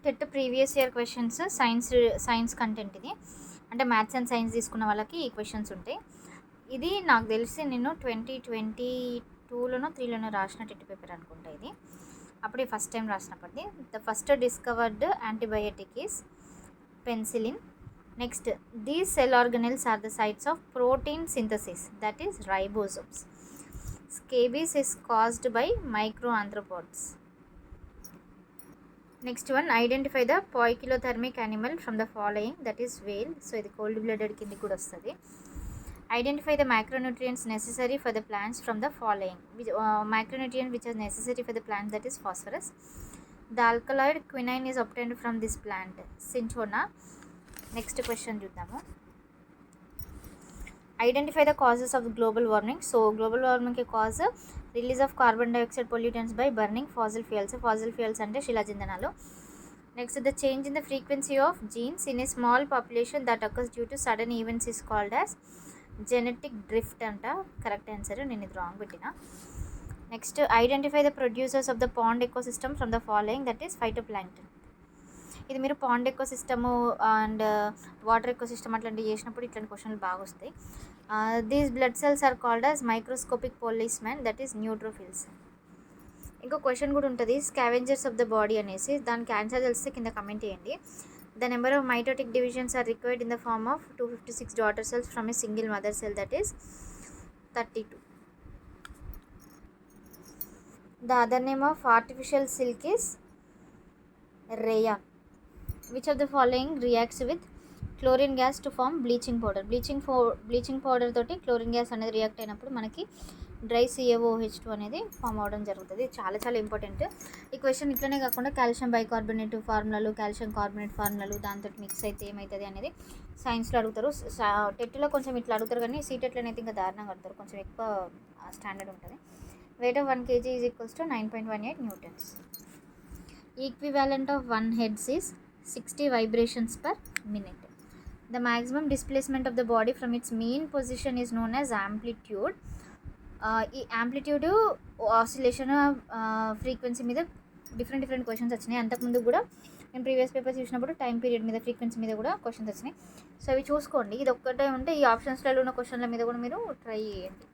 TET previous year questions science content ఇది, అంటే maths and science తీసుకున్న వాళ్ళకి ఈ క్వశ్చన్స్ ఉంటాయి. ఇది నాకు తెలిసి నేను 2022లోనో 3లోనో రాసిన టెట్ పేపర్ అనుకుంటా ఇది. అప్పుడే ఫస్ట్ టైం రాసినప్పటిది. The first discovered antibiotic is penicillin. Next, these cell organelles are the sites of protein synthesis, that is ribosomes. Scabies is caused by microanthropods. Next one, identify the poikilothermic animal from the following, that is whale. So ఇది cold blooded కింది కూడా వస్తుంది. Identify the macronutrients necessary for the plants from the following. Macronutrient which is necessary for the plant, that is phosphorus. The alkaloid quinine is obtained from this plant, cinchona. Next question చూద్దాము. Identify the causes of global warming. So global warming के cause release of carbon dioxide pollutants by burning fossil fuels. Fossil fuels అంటే శిలాజింధనాలు. Next, the change in the frequency of genes in a small population that occurs due to sudden events is called as genetic drift అంట. Correct answer, నేను ఇది wrong పెట్టిన. Next, identify the producers of the pond ecosystem from the following, that is phytoplankton. ఇది మీరు pond ecosystem and water ecosystem అట్లాంటివి చేసినప్పుడు ఇట్లాంటి క్వశ్చన్లు బాగా వస్తాయి. These blood cells are called as microscopic policemen, that is neutrophils. ఇంకో క్వశ్చన్ కూడా ఉంటుంది, స్కావెంజర్స్ ఆఫ్ ద బాడీ అనేసి. దానికి ఆన్సర్ తెలిస్తే కింద కమెంట్ చేయండి. The number of mitotic divisions are required in the form of 256 daughter cells from a single mother cell, that is 32. The other name of artificial silk is rayon. Which of the following reacts with chlorine gas to form bleaching powder? Bleaching powder తోటి chlorine gas అనేది react అయినప్పుడు మనకి dry CaOH2 అనేది form అవడం జరుగుతుంది. చాలా చాలా important ఈ క్వశ్చన్. ఇట్లనే కాకుండా కాల్షియం బైకార్బోనేట్ ఫార్ములాలు, కాల్షియం కార్బోనేట్ ఫార్ములాలు దాంతో మిక్స్ అయితే ఏమవుతుంది అనేది సైన్స్లో అడుగుతారు. టెట్లో కొంచెం ఇట్లా అడుగుతారు, కానీ సీటెట్లో అయితే ఇంకా దారుణంగా అడుగుతారు, కొంచెం ఎక్కువ స్టాండర్డ్ ఉంటుంది. Weight of 1 kg is equals to 9.18 newtons. Equivalent of 1 hertz is 60 vibrations per minute. The maximum displacement of the body from its mean position is known as amplitude. ఈ యాంప్లిట్యూడ్ ఆసిలేషన్ ఫ్రీక్వెన్సీ మీద different questions వచ్చినాయి. అంతకుముందు కూడా నేను previous papers చూసినప్పుడు time period మీద, frequency మీద కూడా క్వశ్చన్స్ వచ్చినాయి. సో అవి చూసుకోండి. ఇది ఒక్కటే ఉంటే ఈ ఆప్షన్స్లలో ఉన్న క్వశ్చన్ల మీద కూడా మీరు ట్రై చేయండి.